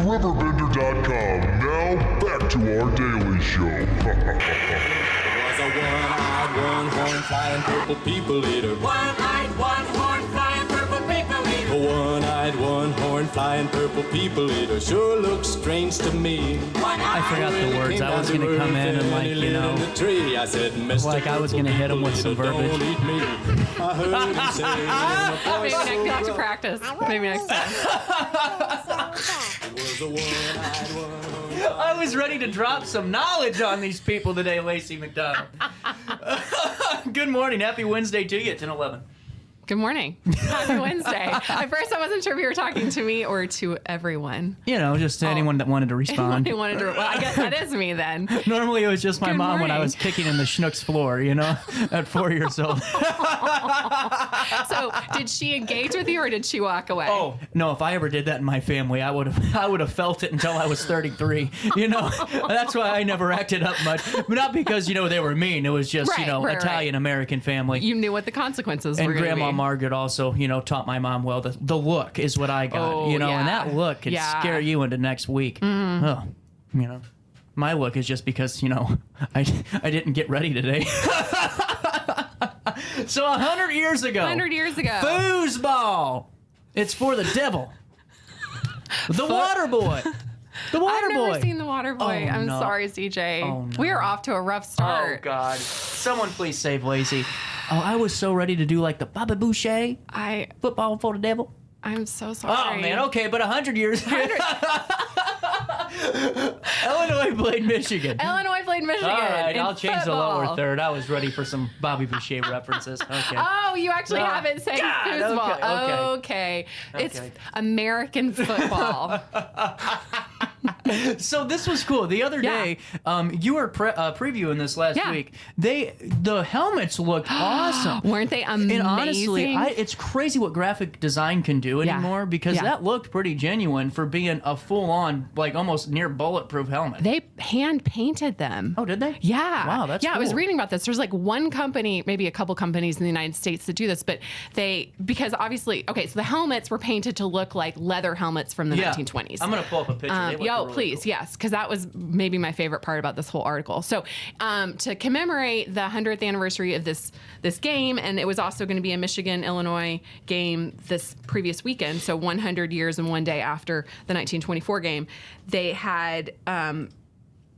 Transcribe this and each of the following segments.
RiverBender.com. Now back to our daily show. A one-eyed, one-horn, flying purple people eater. One-eyed, one-horn, flying purple people eater. A one-eyed, one-horn, flying purple people eater sure looks strange to me. I forgot the words. I was gonna come in and, like, you know, I said, Mr. like I was gonna hit him with some verbiage. Don't eat me. I heard him say, Maybe next time have to practice. Maybe next time. was a one-eyed, one-horn. I was ready to drop some knowledge on these people today, Lacy McDonald. Good morning. Happy Wednesday to you, 10-11. Good morning. Happy Wednesday. At first, I wasn't sure if you were talking to me or to everyone. You know, just to anyone that wanted to respond. Anyone who wanted to. Well, I guess that is me then. Normally, it was just my Good mom when I morning. was kicking in the Schnucks floor, you know, at 4 years old. So, did she engage with you or did she walk away? Oh, no, if I ever did that in my family, I would have felt it until I was 33. You know, that's why I never acted up much. But not because, you know, they were mean. It was just, you know, Right. Italian-American family. You knew what the consequences And were going to be. Grandma Margaret also, you know, taught my mom well. The look is what I got, Oh, you know, and yeah. that look could Yeah. scare you into next week. Oh, you know, my look is just because, you know, I didn't get ready today. So 100 years ago. 100 years ago. Foosball. It's for the devil. The water boy. The water I've boy. never seen The Water Boy. Oh, I'm no. sorry, CJ. Oh, no. We are off to a rough Oh, start. God. Someone please save Lacy. Oh, I was so ready to do like the Baba Boucher. Football for the devil. I'm so sorry. Oh, man, okay, but 100 years. Illinois played Michigan. Illinois played Michigan. All right, in I'll change the football. lower third. I was ready for some Bobby Boucher references. Okay. Oh, you actually have it saying God, foosball. okay. It's Okay. American football. So this was cool. The other day, you were previewing this last Yeah. week. The helmets looked awesome. Weren't they amazing? And honestly, it's crazy what graphic design can do Yeah. anymore because Yeah. that looked pretty genuine for being a full-on, like almost near bulletproof helmet. They hand painted them. Oh, did they? Yeah. Wow, that's I was cool. reading about this. There's like one company, maybe a couple companies in the United States that do this, but because obviously, okay, so the helmets were painted to look like leather helmets from the 1920s. I'm going to pull up a picture. They look really Please, cool. yes, because that was maybe my favorite part about this whole article. So, to commemorate the 100th anniversary of this game, and it was also going to be a Michigan-Illinois game this previous weekend, so 100 years and one day after the 1924 game, they had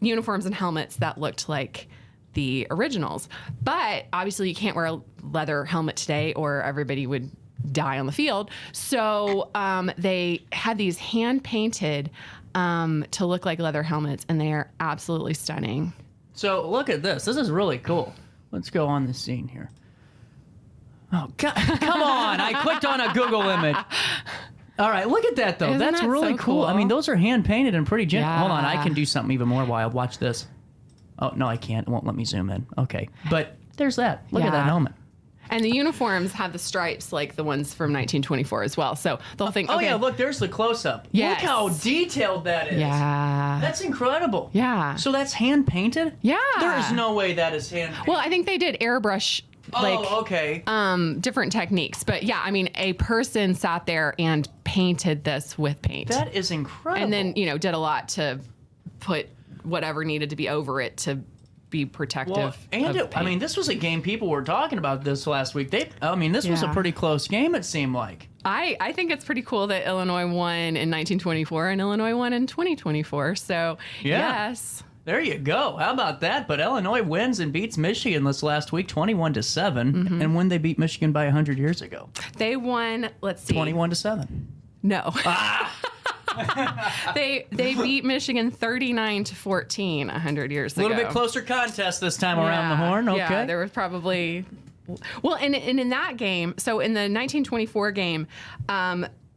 uniforms and helmets that looked like the originals. But obviously, you can't wear a leather helmet today, or everybody would die on the field. So they had these hand painted to look like leather helmets, and they are absolutely stunning. So look at this. This is really cool. Let's go on the scene here. Oh, God. Come on. I clicked on a Google image. All right, look at that, though. Isn't That's that really so cool. I cool? mean, those are hand-painted and pretty gentle. Yeah. Hold on, I can do something even more wild. Watch this. Oh, no, I can't. It won't let me zoom in. Okay, but there's that. Look at that Yeah. helmet. And the uniforms have the stripes like the ones from 1924 as well. So the whole thing. Oh, okay. yeah, look, there's the close-up. Yes. Look how detailed that is. Yeah. That's incredible. Yeah. So that's hand-painted? Yeah. There is no way that is hand-painted. Well, I think they did airbrush okay. different techniques. But yeah, I mean, a person sat there and painted this with paint. That is incredible. and then, did a lot to put whatever needed to be over it to be protective. Well, and of paint. this was a game people were talking about this last week. This was a Yeah. pretty close game, it seemed like. I think it's pretty cool that Illinois won in 1924 and Illinois won in 2024. So, Yeah. yes. There you go. How about that? But Illinois wins and beats Michigan this last week, 21-7. Mm-hmm. And when they beat Michigan by 100 years ago, They won, let's see. 21-7. No. They beat Michigan 39-14 100 years ago. A little bit closer contest this time around the horn. Okay. Yeah, there was probably... Well, and in that game, so in the 1924 game,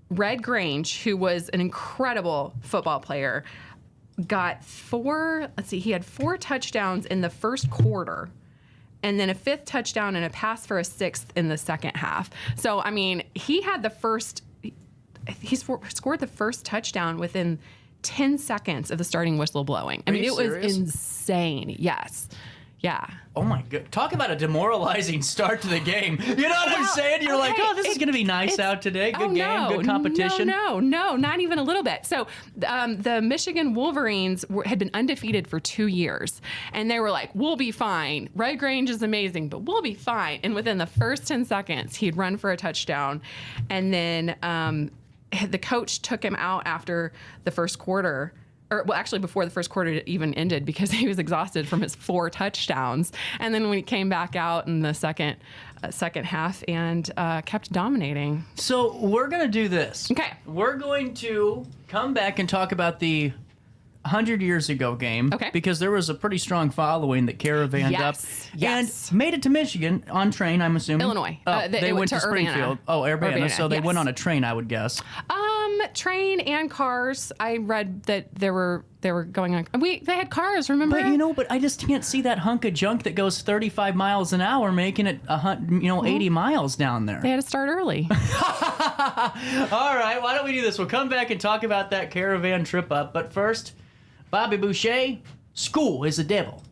Red Grange, who was an incredible football player, got he had 4 touchdowns in the first quarter, and then a 5th touchdown and a pass for a 6th in the second half. So, I mean, he scored the first touchdown within 10 seconds of the starting whistle blowing. I mean, you it was serious? insane. Yes. Yeah. Oh my god! Talk about a demoralizing start to the game. You know what I'm saying? You're like, oh, this is going to be nice out today. Good game, good competition. No, not even a little bit. So the Michigan Wolverines had been undefeated for 2 years, and they were like, we'll be fine. Red Grange is amazing, but we'll be fine. And within the first 10 seconds, he'd run for a touchdown, and then the coach took him out after the first quarter. Actually, before the first quarter even ended, because he was exhausted from his 4 touchdowns. And then when he came back out in the second half and kept dominating. So we're going to do this. Okay. We're going to come back and talk about the 100 years ago game. Okay. Because there was a pretty strong following that caravanned up. Yes. And made it to Michigan on train, I'm assuming. Illinois. They went to Springfield. Urbana. So they yes. went on a train, I would guess. Train and cars. I read that they were going on. They had cars. Remember? But I just can't see that hunk of junk that goes 35 miles an hour making it 80 miles down there. They had to start early. All right, why don't we do this? We'll come back and talk about that caravan trip up. But first, Bobby Boucher, school is the devil.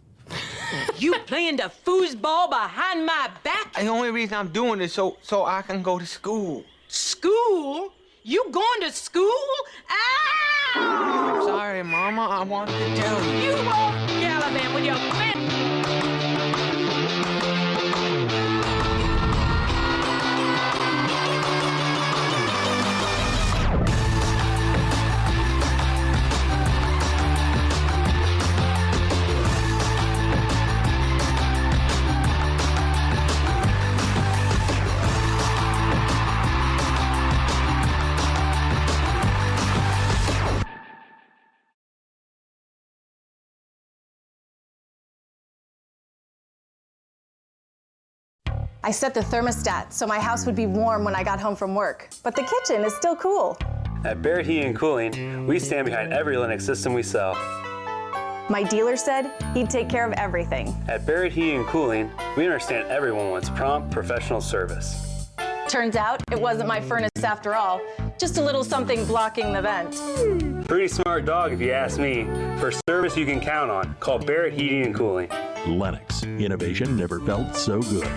You playing the foosball behind my back? The only reason I'm doing this so I can go to school. School? You going to school? Ow! I'm sorry, Mama. I wanted to tell you. You won't gallivant with your friend. I set the thermostat so my house would be warm when I got home from work, but the kitchen is still cool. At Barrett Heating and Cooling, we stand behind every Linux system we sell. My dealer said he'd take care of everything. At Barrett Heating and Cooling, we understand everyone wants prompt, professional service. Turns out it wasn't my furnace after all, just a little something blocking the vent. Pretty smart dog if you ask me. For service you can count on, call Barrett Heating and Cooling. Lennox. Innovation never felt so good.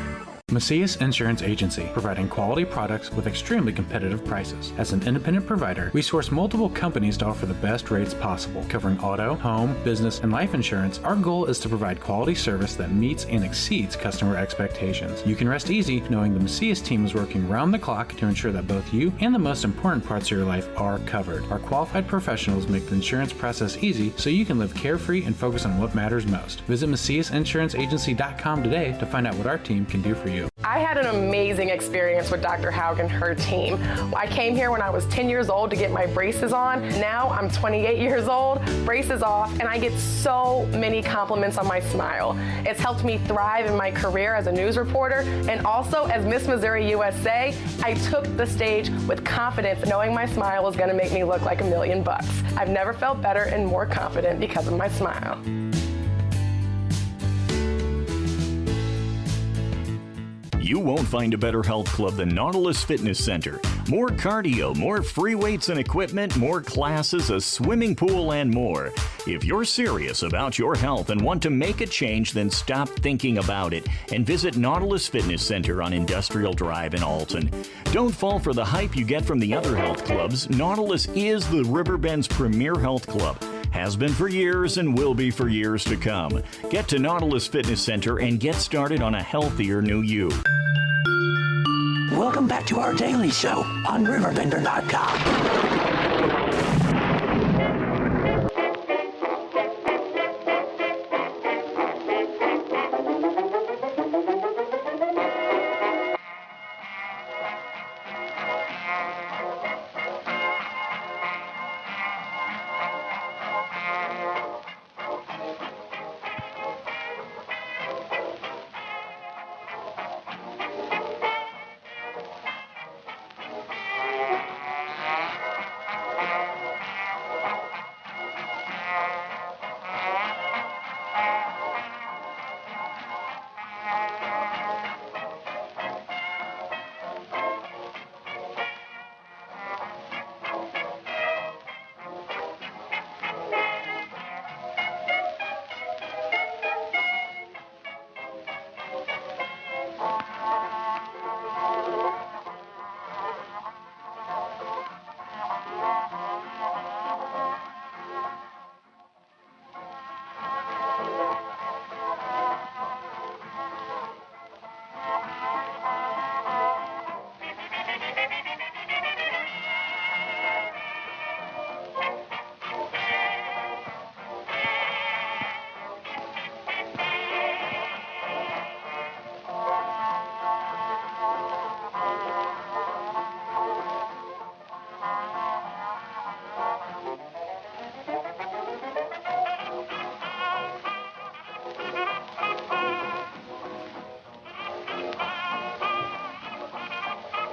Macias Insurance Agency, providing quality products with extremely competitive prices. As an independent provider, we source multiple companies to offer the best rates possible. Covering auto, home, business, and life insurance, our goal is to provide quality service that meets and exceeds customer expectations. You can rest easy knowing the Macias team is working round the clock to ensure that both you and the most important parts of your life are covered. Our qualified professionals make the insurance process easy so you can live carefree and focus on what matters most. Visit MaciasInsuranceAgency.com today to find out what our team can do for you. I had an amazing experience with Dr. Haug and her team. I came here when I was 10 years old to get my braces on. Now I'm 28 years old, braces off, and I get so many compliments on my smile. It's helped me thrive in my career as a news reporter, and also as Miss Missouri USA, I took the stage with confidence, knowing my smile was gonna make me look like $1 million. I've never felt better and more confident because of my smile. You won't find a better health club than Nautilus Fitness Center. More cardio, more free weights and equipment, more classes, a swimming pool, and more. If you're serious about your health and want to make a change, then stop thinking about it and visit Nautilus Fitness Center on Industrial Drive in Alton. Don't fall for the hype you get from the other health clubs. Nautilus is the Riverbend's premier health club. Has been for years and will be for years to come. Get to Nautilus Fitness Center and get started on a healthier new you. Welcome back to our daily show on RiverBender.com.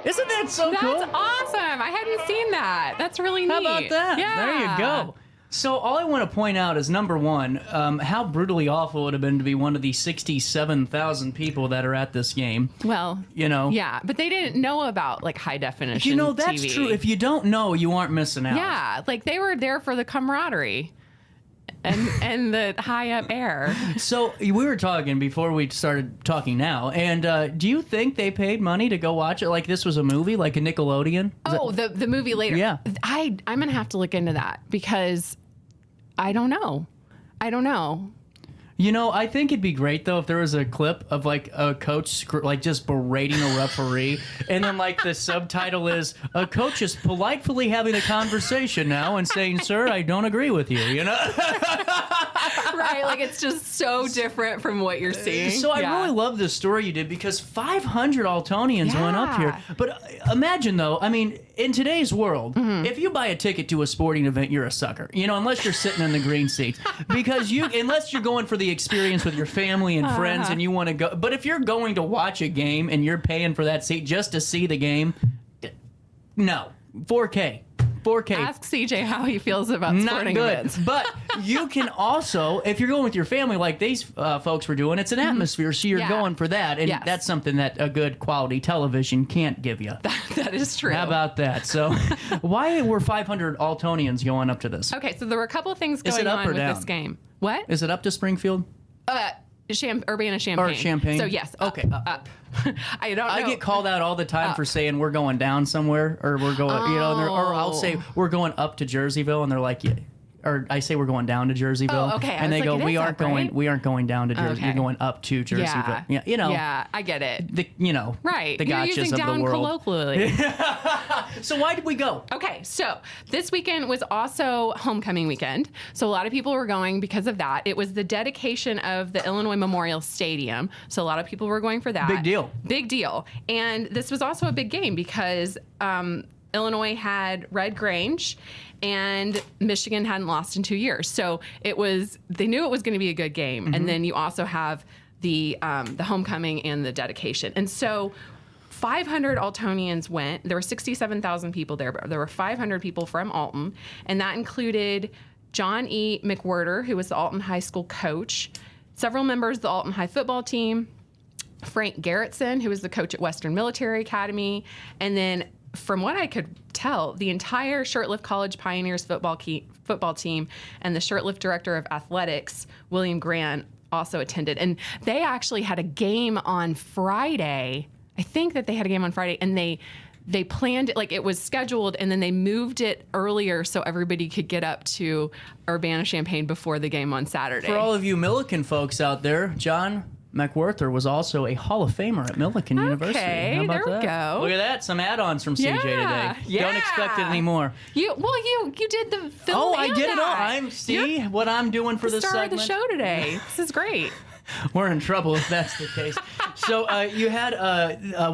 Isn't that so cool? That's awesome. I hadn't seen that. That's really neat. How about that? Yeah. There you go. So all I want to point out is, number one, how brutally awful it would have been to be one of the 67,000 people that are at this game. Well, yeah, but they didn't know about like high definition. That's TV. true. If you don't know, you aren't missing out. Yeah, like they were there for the camaraderie and the high up air. So we were talking before we started talking now, and do you think they paid money to go watch it? Like this was a movie, like a Nickelodeon? The movie later. Yeah. I'm gonna have to look into that because I don't know. I think it'd be great though if there was a clip of like a coach like just berating a referee, and then like the subtitle is a coach is politely having a conversation now and saying, "Sir, I don't agree with you." Right, like it's just so different from what you're seeing. So I really love this story you did because 500 Altonians went up here. But imagine though, I mean, in today's world, if you buy a ticket to a sporting event, you're a sucker. Unless you're sitting in the green seats, because unless you're going for the experience with your family and friends and you want to go. But if you're going to watch a game and you're paying for that seat just to see the game, no, 4K. Ask CJ how he feels about sporting events. But you can also, if you're going with your family like these folks were doing, it's an atmosphere, so you're going for that. And that's something that a good quality television can't give you. That is true. How about that? So why were 500 Altonians going up to this? Okay, so there were a couple of things going on with this game. What? Is it up to Springfield? Urbana-Champaign. Or Champaign. So yes. Okay. Up. I don't know. I get called out all the time for saying we're going down somewhere, or we're going, or I'll say we're going up to Jerseyville, and they're like, yeah. Or I say we're going down to Jerseyville. Oh, okay. And they go, we aren't going. Right? We aren't going down to Jersey. Okay. You're going up to Jerseyville. Yeah. Yeah, I get it. Right. The You're gotchas using of down the world. colloquially. So why did we go? Okay, so this weekend was also homecoming weekend. So a lot of people were going because of that. It was the dedication of the Illinois Memorial Stadium. So a lot of people were going for that. Big deal. Big deal. And this was also a big game because Illinois had Red Grange and Michigan hadn't lost in 2 years. So they knew it was going to be a good game. And then you also have the homecoming and the dedication. And so 500 Altonians went. There were 67,000 people there, but there were 500 people from Alton. And that included John E. McWhirter, who was the Alton High School coach, several members of the Alton High football team, Frank Garrettson, who was the coach at Western Military Academy, and then from what I could tell, the entire Shirtlift College Pioneers football team and the Shirtlift director of athletics, William Grant, also attended. And they actually had a game on Friday. I think that they had a game on Friday, and they planned it, like it was scheduled, and then they moved it earlier so everybody could get up to Urbana-Champaign before the game on Saturday. For all of you Milliken folks out there, John McWhirter was also a Hall of Famer at Milliken University. Okay, How about there we that? go. Look at that, some add-ons from CJ today. Don't expect it anymore. You did the film. Oh, I and did it all. that. You're what I'm doing for the this star segment. of the show today. This is great. We're in trouble if that's the case. So you had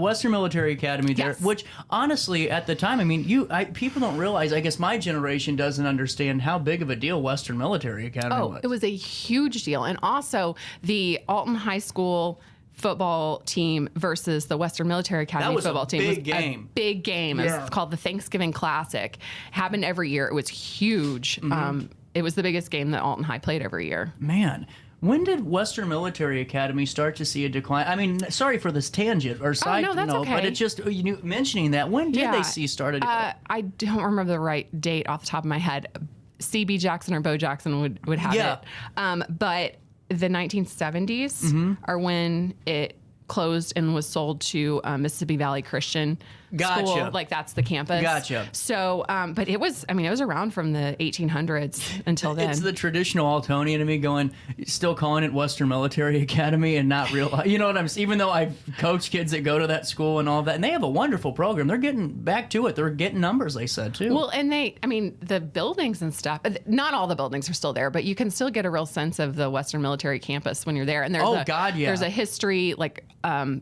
Western Military Academy there, which honestly, at the time, I mean, people don't realize, I guess my generation doesn't understand how big of a deal Western Military Academy was. It was a huge deal. And also the Alton High School football team versus the Western Military Academy football team was a big game. Yeah. It's called the Thanksgiving Classic. Happened every year. It was huge. It was the biggest game that Alton High played every year. Man. When did Western Military Academy start to see a decline? I mean, sorry for this tangent or side that's okay. but it's just mentioning that. When did they see started? I don't remember the right date off the top of my head. CB Jackson or Bo Jackson would have it. But the 1970s are when it closed and was sold to Mississippi Valley Christian School. Like that's the campus. Gotcha. So, but it was around from the 1800s until then. It's the traditional Altonian to me still calling it Western Military Academy and not real. You know what I'm saying? Even though I've coached kids that go to that school and all of that, and they have a wonderful program. They're getting back to it. They're getting numbers, they said, too. Well, and the buildings and stuff, not all the buildings are still there, but you can still get a real sense of the Western Military campus when you're there. And there's there's a history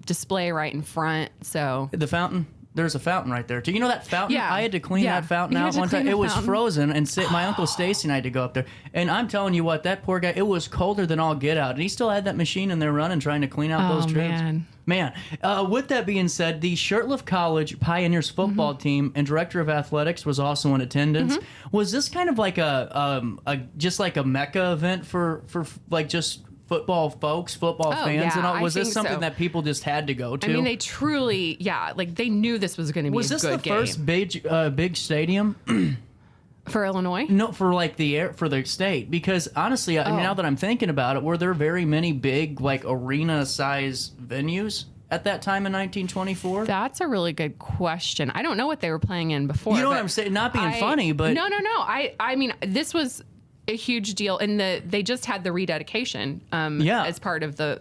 display right in front. So the fountain. There's a fountain right there, too. You know that fountain? Yeah. I had to clean that fountain out one time. It was frozen, and my Uncle Stacy and I had to go up there. And I'm telling you what, that poor guy, it was colder than all get out. And he still had that machine in there running, trying to clean out those trips. Man. Man, with that being said, the Shirtlift College Pioneers football team and director of athletics was also in attendance. Was this kind of like just like a mecca event for like just football folks, football fans, and all? Was this something that people just had to go to? I mean, they truly, like they knew this was going to be a good game. Was this the first big stadium? For Illinois? No, for like for the state. Because honestly, I mean, now that I'm thinking about it, were there very many big like arena size venues at that time in 1924? That's a really good question. I don't know what they were playing in before. You know what I'm saying? Not being funny, but no. I mean, this was a huge deal, and they just had the rededication as part of the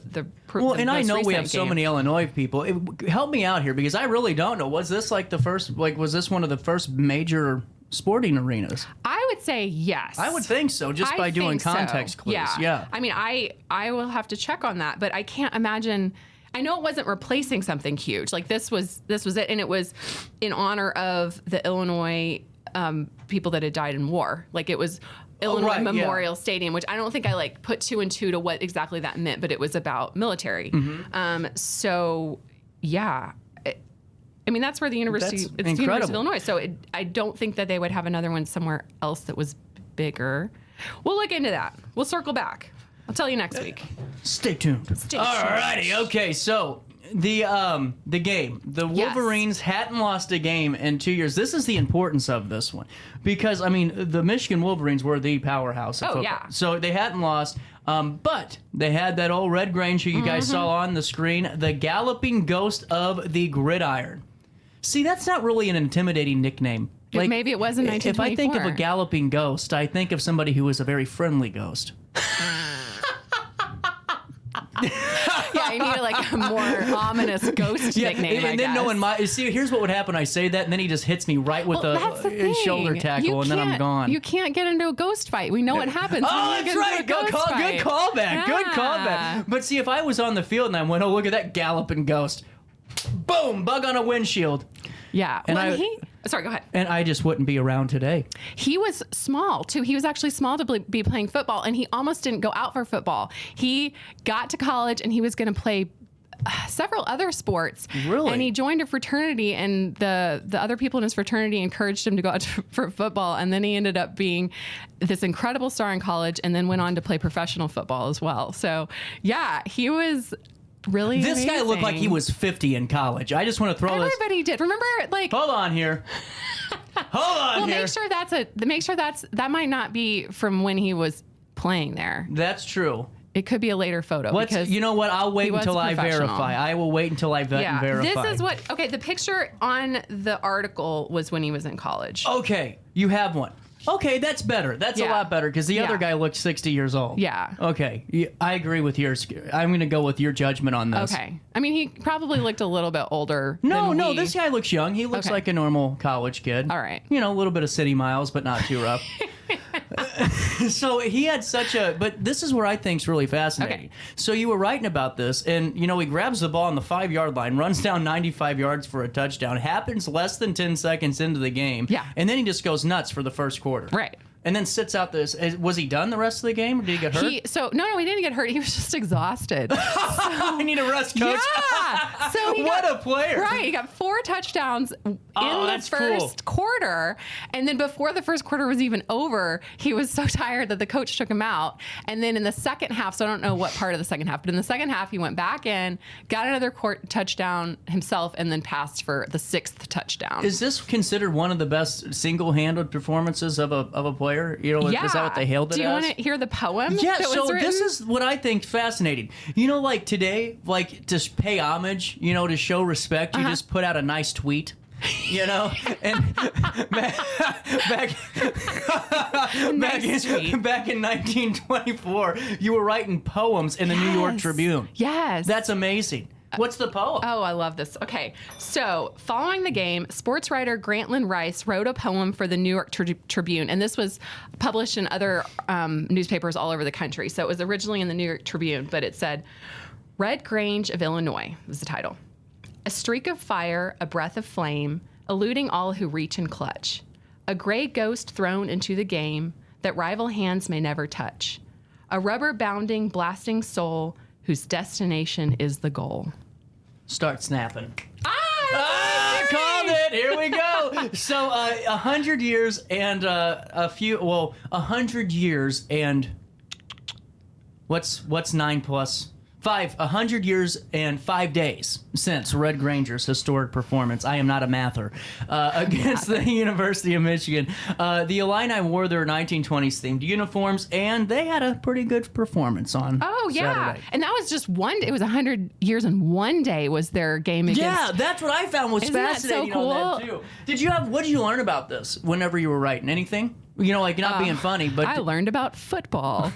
well, the and I most know we recent have so game. many Illinois people. Help me out here, because I really don't know. Was this like the first? Like, was this one of the first major sporting arenas? I would say yes. I would think so, just by doing context clues. Yeah. I mean, I will have to check on that, but I can't imagine. I know it wasn't replacing something huge. Like this was it, and it was in honor of the Illinois people that had died in war. Like it was Illinois Memorial Stadium, which I don't think I like put two and two to what exactly that meant, but it was about military. So yeah. I mean, that's where the University of Illinois. So I don't think that they would have another one somewhere else that was bigger. We'll look into that. We'll circle back. I'll tell you next week. Stay tuned. Alrighty. Okay. So the game, the Wolverines hadn't lost a game in 2 years. This is the importance of this one, because I mean, the Michigan Wolverines were the powerhouse of football. Yeah. So they hadn't lost. But they had that old Red Grange who you guys saw on the screen, the galloping ghost of the gridiron. See, that's not really an intimidating nickname. Like, maybe it was in 1924. If I think of a galloping ghost, I think of somebody who is a very friendly ghost. Yeah, you need like a more ominous ghost nickname. And then no one might see. Here's what would happen: I say that, and then he just hits me right with a shoulder tackle, and then I'm gone. You can't get into a ghost fight. We know what happens. Oh, that's right. Good callback. Good callback. But see, if I was on the field and I went, "Oh, look at that galloping ghost!" Boom! Bug on a windshield. Yeah. And sorry, go ahead. And I just wouldn't be around today. He was small, too. He was actually small to be playing football, and he almost didn't go out for football. He got to college, and he was going to play several other sports. Really? And he joined a fraternity, and the other people in his fraternity encouraged him to go out for football, and then he ended up being this incredible star in college, and then went on to play professional football as well. So, yeah, he was... really this amazing. guy looked like he was 50 in college. I just want to throw Everybody did. Remember, like... Hold on here. Hold on here. Make sure that might not be from when he was playing there. That's true. It could be a later photo. Because you know what? I'll wait until I verify. I will wait until I vet and verify. This is what... Okay, the picture on the article was when he was in college. Okay, you have one. Okay, that's better. That's a lot better, because the other guy looked 60 years old. Yeah. Okay, I agree with yours. I'm going to go with your judgment on this. Okay. I mean, he probably looked a little bit older. No, this guy looks young. He looks like a normal college kid. All right. You know, a little bit of city miles, but not too rough. So he had but this is where I think is really fascinating. Okay. So you were writing about this, and, he grabs the ball on the 5-yard line, runs down 95 yards for a touchdown, happens less than 10 seconds into the game. Yeah. And then he just goes nuts for the first quarter. Right. And then sits out this. Was he done the rest of the game, or did he get hurt? No, he didn't get hurt. He was just exhausted. I need a rest, coach. Yeah. So what a player. Right. He got 4 touchdowns in the first quarter. And then before the first quarter was even over, he was so tired that the coach took him out. And then in the second half, so I don't know what part of the second half, but in the second half, he went back in, got another touchdown himself, and then passed for the 6th touchdown. Is this considered one of the best single-handed performances of a player? Is that what they hailed it as? Do you want to hear the poem? Yeah, that was written? This is what I think fascinating. Like today, like to pay homage, to show respect, you just put out a nice tweet. And back in 1924, you were writing poems in the New York Tribune. Yes. That's amazing. What's the poem? Oh, I love this. Okay, so following the game, sports writer Grantland Rice wrote a poem for the New York Tribune, and this was published in other newspapers all over the country. So it was originally in the New York Tribune, but it said, Red Grange of Illinois was the title. A streak of fire, a breath of flame, eluding all who reach and clutch. A gray ghost thrown into the game that rival hands may never touch. A rubber-bounding, blasting soul whose destination is the goal. start snapping. Ah, called it. Here we go. So 100 years and 100 years and what's 9 plus 5? 100 years and 5 days since Red Granger's historic performance. I am not a mather against the University of Michigan. The Illini wore their 1920s themed uniforms, and they had a pretty good performance on. Oh yeah, Saturday. and that was just one. It was 100 years and 1 day was their game against. Yeah, that's what I found was Isn't that fascinating so cool? on that too. What did you learn about this whenever you were writing? Anything? You know, like not being funny, but I learned about football.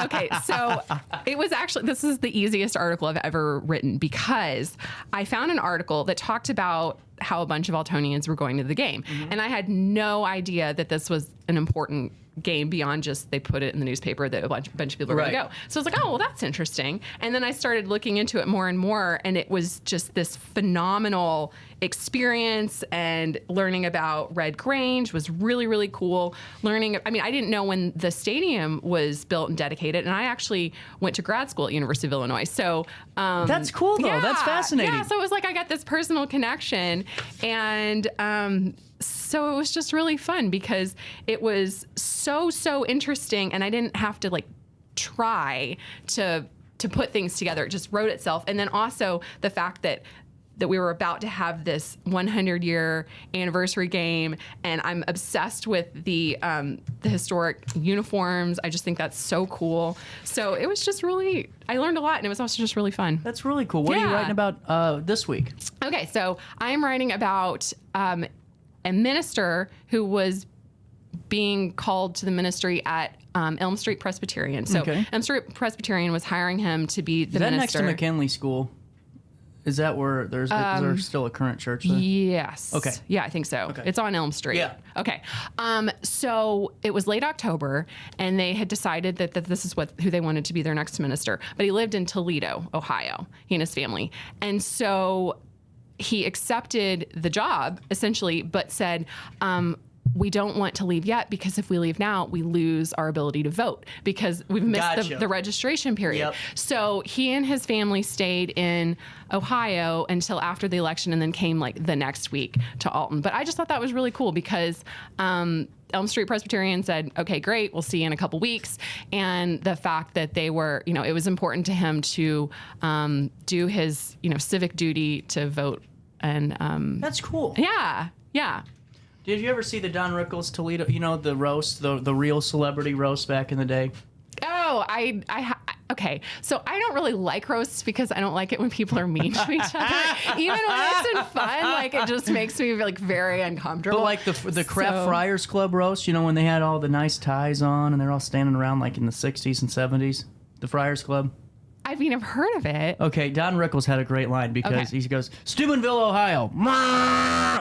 Okay, so it was actually, this is the easiest article I've ever written because I found an article that talked about how a bunch of Altonians were going to the game. And I had no idea that this was an important game beyond just they put it in the newspaper that a bunch of people were going to go. So I was like, oh, well, that's interesting. And then I started looking into it more and more, and it was just this phenomenal experience, and learning about Red Grange was really, really cool. I didn't know when the stadium was built and dedicated, and I actually went to grad school at University of Illinois. So that's cool, though. That's fascinating. Yeah, so it was like I got this personal connection, and so it was just really fun because it was so interesting, and I didn't have to try to put things together. It just wrote itself. And then also the fact that we were about to have this 100-year anniversary game, and I'm obsessed with the historic uniforms. I just think that's so cool. So it was just really, I learned a lot, and it was also just really fun. That's really cool. What are you writing about this week? Okay, so I'm writing about a minister who was being called to the ministry at Elm Street Presbyterian. So Elm Street Presbyterian was hiring him to be the minister. Is that next to McKinley School? Is that where is there still a current church there? Yes. Okay. Yeah, I think so. Okay. It's on Elm Street. Yeah. Okay. So it was late October, and they had decided that this is who they wanted to be their next minister. But he lived in Toledo, Ohio, he and his family. And so he accepted the job, essentially, but said, we don't want to leave yet, because if we leave now, we lose our ability to vote because we've missed the registration period. Yep. So he and his family stayed in Ohio until after the election, and then came the next week to Alton. But I just thought that was really cool because Elm Street Presbyterian said, okay, great, we'll see you in a couple weeks. And the fact that they were, it was important to him to do his, civic duty to vote. And that's cool. Yeah. Yeah. Did you ever see the Don Rickles Toledo, the roast, the real celebrity roast back in the day? Oh, okay. So I don't really like roasts because I don't like it when people are mean to each other. Even when it's in fun, it just makes me very uncomfortable. But the Craft Friars Club roast, when they had all the nice ties on and they're all standing around in the 60s and 70s, the Friars Club. I've heard of it. Okay, Don Rickles had a great line because he goes, Steubenville, Ohio,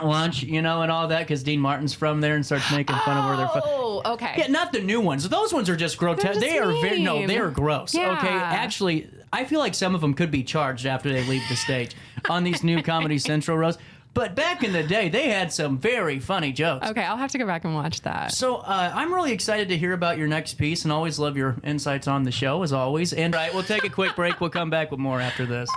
lunch, and all that, because Dean Martin's from there and starts making fun of where they're from. Oh, okay. Yeah, not the new ones. Those ones are just grotesque. They are gross. Yeah. Okay, actually, I feel like some of them could be charged after they leave the stage on these new Comedy Central roasts. But back in the day, they had some very funny jokes. Okay, I'll have to go back and watch that. So I'm really excited to hear about your next piece, and always love your insights on the show, as always. And we'll take a quick break. We'll come back with more after this.